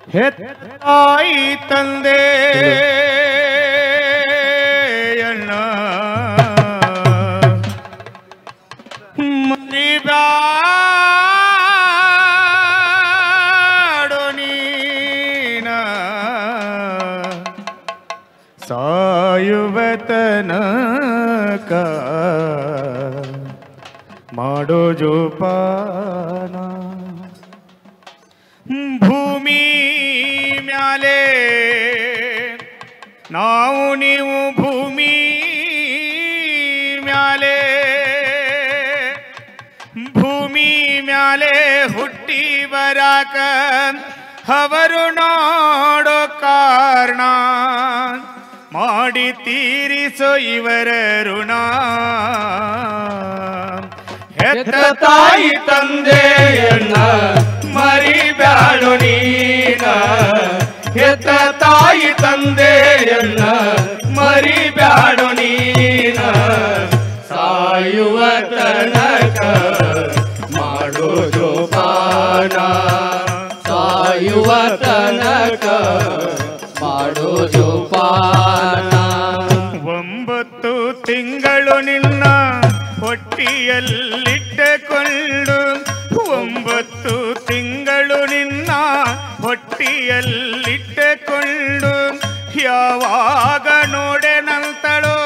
ಹೆತ್ತಾಯಿ ತಂದೆ ಅಣ್ಣ ಮರಿಬ್ಯಾಡೋ ನೀನ ಸಾಯುವ ತನಕ ಮಾಡೋ ಜೋಪಾನ ಭೂಮಿ ಮ್ಯಾಲೆ ನಾವು ನೀವು ಭೂಮಿ ಮ್ಯಾಲೆ ಹುಟ್ಟಿ ಬರಾಕ ಅವರು ನೋಡೋ ಕಾರಣ ಮಾಡಿ ತೀರಿಸೋ ಇವರ ಋಣ ಹೆತ್ತ ತಾಯಿ ತಂದೆಯನ್ನ ಮರಿಬ್ಯಾಡೋ ನೀನ ಹೆತ್ತ ತಾಯಿ ತಂದೆಯನ್ನ ಮರಿಬ್ಯಾಡೋ ನೀನ ಸಾಯುವ ತನಕ ಮಾಡೋ ಜೋಪಾನ ಸಾಯುವ ತನಕ ಮಾಡೋ ಜೋಪಾನ 9 ತಿಂಗಳು ನಿನ್ನ ಹೊಟ್ಟಿಯಲ್ಲಿಟ್ಟುಕೊಂಡು 9 ತಿಂಗಳು ನಿನ್ನ ಹೊಟ್ಟಿಯಲ್ಲಿಟ್ಟುಕೊಂಡು ಯಾವಾಗ ನೋಡೆನಂತಳೋ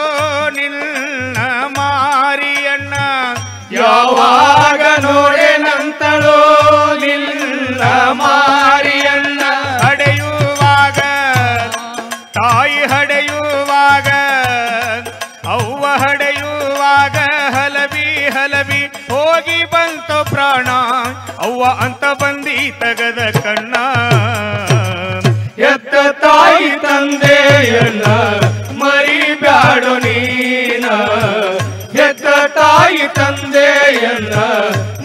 ನಿನ್ನ ಮಾರಿಯಣ್ಣ ಯಾವಾಗ ನೋಡೆನಂತಳೋ ನಿನ್ನ ಮಾರಿಯಣ್ಣ ಹಡೆಯುವಾಗ ತಾಯಿ ಹಡೆಯುವಾಗ ಅವ್ವ ಹಡೆಯುವಾಗ ಹಲವಿ ಹೋಗಿ ಬಂತು ಪ್ರಾಣ ಅವ್ವ ಅಂತ ಬಂದಿ ತಗದ ಕಣ್ಣ ಎತ್ತ ತಾಯಿ ತಂದೆಯನ್ನ ಮರಿಬ್ಯಾಡೋ ನೀನ ಎತ್ತ ತಾಯಿ ತಂದೆಯನ್ನ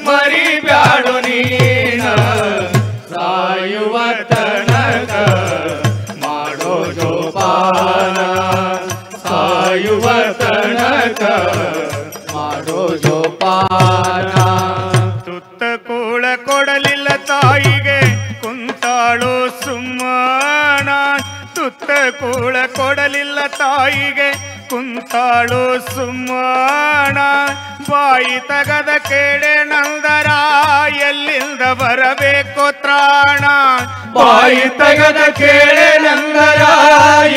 ಮರಿಬ್ಯಾಡೋ ನೀನ ಸಾಯುವ ತನಕ ಮಾಡೋ ಜೋಪಾನ ಸಾಯುವ ತನಕ ಮಾಡೋ ಜೋಪಾನ ತುತ್ತ ಕೂಳ ಕೊಡಲಿಲ್ಲ ತಾಯಿಗೆ ಕುಂತಾಳು ಸುಮ್ಮನ ತುತ್ತ ಕೂಳ ಕೊಡಲಿಲ್ಲ ತಾಯಿಗೆ ಕುಂತಾಳು ಸುಮ್ಮನ ಬಾಯಿ ತಗದ ಕೇಳೆ ನಂದರ ಎಲ್ಲಿಂದ ಬರಬೇಕು ತ್ರಾಣ ಬಾಯಿ ತಗದ ಕೇಳೆ ನಂದರ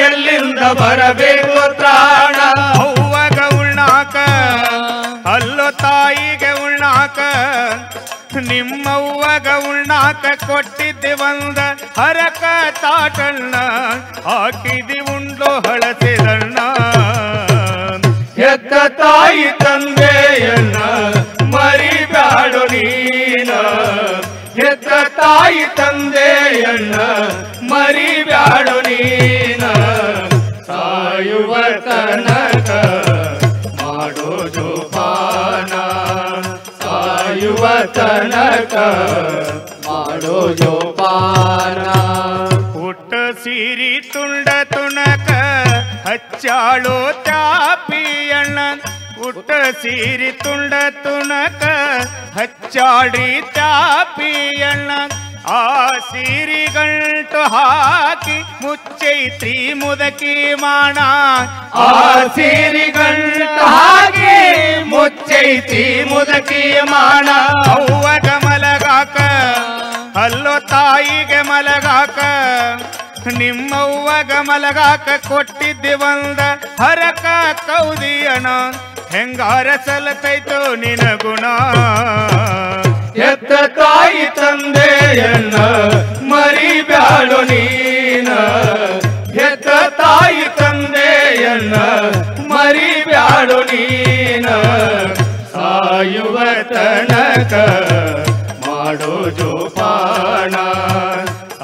ಎಲ್ಲಿಂದ ಬರಬೇಕು ತ್ರಾಣ ಅವ್ವಗ ಉಣ್ಣಾಕ ಅಲ್ಲೋ ತಾಯಿಗೆ ಉಣ್ಣಾಕ ನಿಮ್ಮವ್ವಗ ಉಣ್ಣಾಕ ಕೊಟ್ಟಿದ್ದೆ ಒಂದ ಹರಕ ತಾಟಣ್ಣ ಹಾಕಿದಿ ಉಂಡೋ ಹಳಸಿದಣ್ಣ ಎತ್ತ ತಾಯಿ ತಂದೆಯನ್ನ ಮರಿಬ್ಯಾಡೋ ನೀನ ಎತ್ತ ತಾಯಿ ತಂದೆಯನ್ನ ಮರಿಬ್ಯಾಡೋ ನೀನ ಸಾಯುವ ತನಕ ಮಾಡೋ ಜೋಪಾನ ಸಾಯುವ ತನಕ ಮಾಡೋ ಜೋಪಾನ ಪುಟ್ಟ ಸೀರಿ ತುಂಡ ತುಣಕ ಹಚ್ಚಾಳೋ ತ್ಯಾಪಿಯಣ್ಣ ಪುಟ್ಟ ಸೀರಿ ತುಂಡ ತುಣಕ ಹಚ್ಚಾಡಿ ತ್ಯಾಪಿಯಣ್ಣ ಆ ಸೀರಿ ಗಂಟು ಹಾಕಿ ಮುಚ್ಚೈತ್ರಿ ಮುದಕಿ ಮಾಣ ಆ ಸೀರಿ ಗಂಟು ಹಾಕಿ ಮುಚ್ಚೈತಿ ಮುದಕಿ ಮಾಣ ಅವ್ವಗ ಮಲಗಾಕ ಅಲ್ಲೋ ತಾಯಿಗೆ ಮಲಗಾಕ ನಿಮ್ಮವ್ವಗ ಮಲಗಾಕ ಕೊಟ್ಟಿದ್ದೆ ಒಂದ ಹರಕ ಕೌದಿಯಣ ಹೆಂಗಾರ ಸಲತೈತೋ ನಿನಗುಣ ಎತ್ತ ತಾಯಿ ತಂದೆಯನ್ನ ಮರಿಬ್ಯಾಡೋ ನೀನ ಎತ್ತ ತಾಯಿ ತಂದೆಯನ್ನ ಮರಿಬ್ಯಾಡೋ ನೀನ ಸಾಯುವ ತನಕ ಮಾಡೋ ಜೋಪಾನ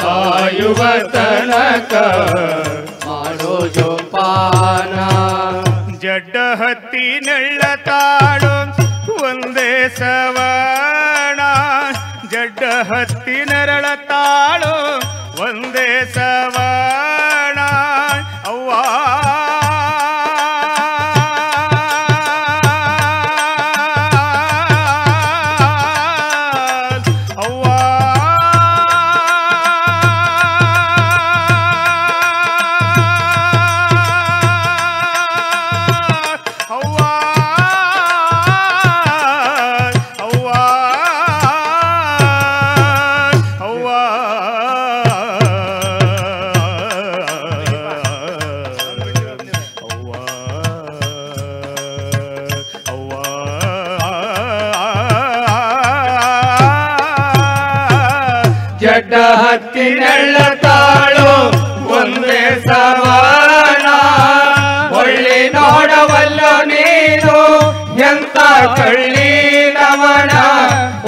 ಸಾಯುವ ತನಕ ಮಾಡೋ ಜೋಪಾನ ಜಡ್ಡ ಹತ್ತಿ ನೆಳ್ಳತಾಳೋ ಒಂದೇ ಸವಣ ಜಡ್ಡ ಹತ್ತಿ ನೆರಳತಾಳೋ ಒಂದೇ ಸವಣ ಅವ್ವ ಅವ್ವ ಬೆಟ್ಟ ಹತ್ತಿ ನೆಳ್ಳತಾಳು ಒಂದೇ ಸವನ ಒಳ್ಳೆ ನೋಡವಲ್ಲೋ ನೀನು ಎಂತ ಕಳ್ಳಿನವನ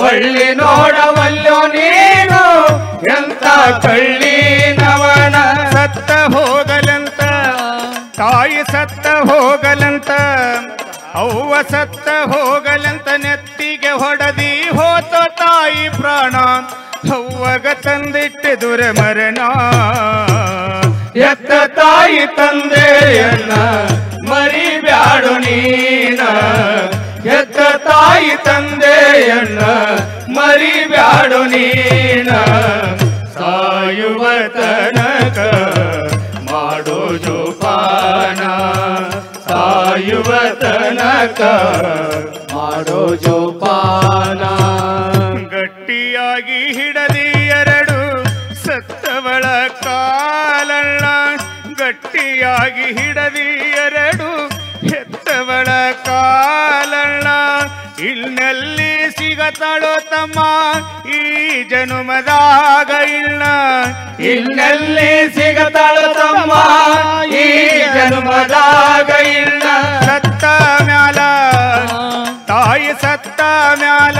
ಒಳ್ಳೆ ನೋಡವಲ್ಲೋ ನೀನು ಎಂತ ಕಳ್ಳಿನವನ ಸತ್ತ ಹೋಗಲಂತ ತಾಯಿ ಸತ್ತ ಹೋಗಲಂತ ಅವ್ವ ಸತ್ತ ಹೋಗಲಂತ ನೆತ್ತಿಗೆ ಹೊಡೆದಿ ಹೋತ ತಾಯಿ ಪ್ರಾಣ ಅವ್ವಗ ತಂದಿಟ್ಟಿದುರ ಮರಣ ಎತ್ತ ತಾಯಿ ತಂದೆಯನ್ನ ಮರಿಬ್ಯಾಡು ನೀನ ಎತ್ತ ತಾಯಿ ತಂದೆಯನ್ನ ಮರಿಬ್ಯಾಡು ನೀನ ಸಾಯುವ ತನಕ ಮಾಡೋ ಜೋಪಾನ ಸಾಯುವ ತನಕ ಮಾಡೋ ಜೋಪಾನ ಗಟ್ಟಿಯಾಗಿ ಹಿಡದಿ ಎರಡು ಸತ್ತವಳ ಕಾಲಣ್ಣ ಗಟ್ಟಿಯಾಗಿ ಹಿಡದಿ ಎರಡು ಹೆತ್ತವಳ ಕಾಲಣ್ಣ ಇಲ್ನಲ್ಲಿ ಸಿಗತಾಳೋ ತಮ್ಮ ಈ ಜನುಮದಾಗ ಇಲ್ಲ ಇಲ್ನಲ್ಲಿ ಸಿಗತಾಳೋ ತಮ್ಮ ಈ ಜನುಮದಾಗ ಇಲ್ಲ ಸತ್ತ ಮ್ಯಾಲ ತಾಯಿ ಸತ್ತ ಮ್ಯಾಲ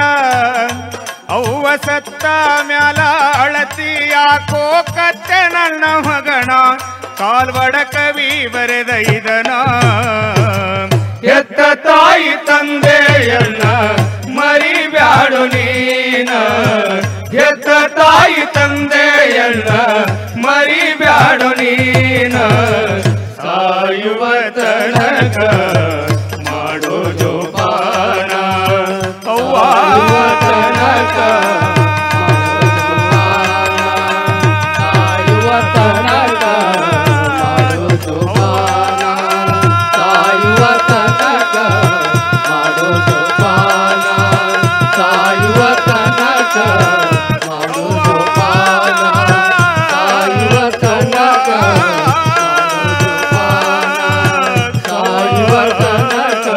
ಅವ್ವ ಸತ್ತ ಮ್ಯಾಲ ಅಳತಿ ಯಾಕೋ ಕತ್ತೆ ನನ್ನ ಮಗಣ ಕಾಲ್ವಡ ಕವಿ ಬರೆದ ಇದನ ಎತ್ತ ತಾಯಿ ತಂದೆಯನ್ನ ಮರಿಬ್ಯಾಡು ನೀನ ಎತ್ತ ತಾಯಿ ತಂದೆಯನ್ನ ಮರಿಬ್ಯಾಡು ನೀನ ಸಾಯುವ ತನಕ ಮಾಡೋ ಜೋಪಾನ ಅವ್ವ ತನಕ ಸಾಯುವ ತನಕ ಮಾಡೋ ಜೋಪಾನ ಸಾಯುವ ತನಕ ಮಾಡೋ ಜೋಪಾನ ಸಾಯುವ ತನಕ ಮಾಡೋ ಜೋಪಾನ ಸಾಯುವ ತನಕ ಸಾಯುವ ತನಕ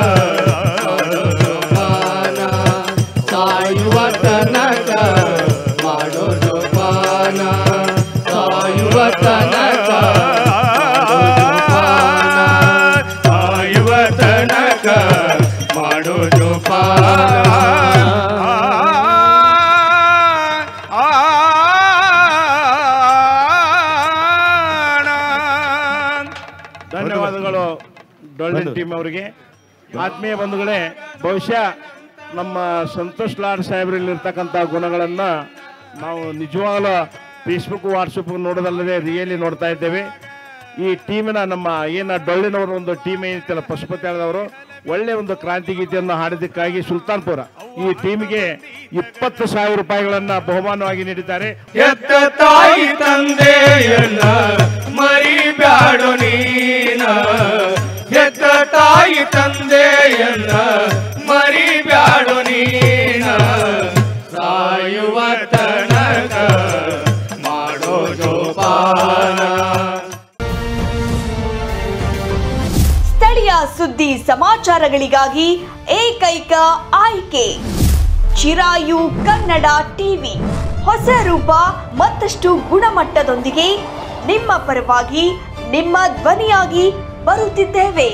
ಸಾಯುವ ತನಕ ಮಾಡೋ ಜೋಪಾನ ಸಾಯುವ ತನಕ ಸಾಯುವ ತನಕ ಮಾಡೋ ಜೋಪಾನ ಧನ್ಯವಾದಗಳು ಡೊಳ್ಳಿನ ಟೀಮ್ ಅವರಿಗೆ. ಆತ್ಮೀಯ ಬಂಧುಗಳೇ, ಬಹುಶಃ ನಮ್ಮ ಸಂತೋಷ್ ಲಾಡ್ ಸಾಹೇಬ್ರಲ್ಲಿರ್ತಕ್ಕಂಥ ಗುಣಗಳನ್ನು ನಾವು ನಿಜವಾಗಲೂ ಫೇಸ್ಬುಕ್ ವಾಟ್ಸಪ್ ನೋಡೋದಲ್ಲದೆ ರಿಯಲಿ ನೋಡ್ತಾ ಇದ್ದೇವೆ. ಈ ಟೀಮಿನ ನಮ್ಮ ಡೊಳ್ಳಿನವರು ಒಂದು ಟೀಮ್ ಏನಿತ್ತಲ್ಲ ಪಶುಪತಿಯವರು ಒಳ್ಳೆ ಒಂದು ಕ್ರಾಂತಿ ಗೀತೆಯನ್ನು ಹಾಡಿದ್ದಕ್ಕಾಗಿ ಸುಲ್ತಾನ್ಪುರ ಈ ಟೀಮಿಗೆ 20,000 ರೂಪಾಯಿಗಳನ್ನು ಬಹುಮಾನವಾಗಿ ನೀಡಿದ್ದಾರೆ. ಎತ್ತ ತಾಯಿ ತಂದೆಯನ್ನ ಮರಿಬ್ಯಾಡು ನೀನ ಎತ್ತ ತಾಯಿ ತಂದೆಯನ್ನ ಮರಿಬ್ಯಾಡು ನೀನ ಸಾಯುವ ತನಕ ಮಾಡೋ ಜೋಪಾನ. ಸ್ಥಳೀಯ ಸುದ್ದಿ ಸಮಾಚಾರಗಳಿಗಾಗಿ ಏಕೈಕ ಆಯ್ಕೆ ಚಿರಾಯು ಕನ್ನಡ ಟಿವಿ. ಹೊಸ ರೂಪ ಮತ್ತಷ್ಟು ಗುಣಮಟ್ಟದೊಂದಿಗೆ ನಿಮ್ಮ ಪರವಾಗಿ ನಿಮ್ಮ ಧ್ವನಿಯಾಗಿ ಬರುತ್ತಿದ್ದೇವೆ.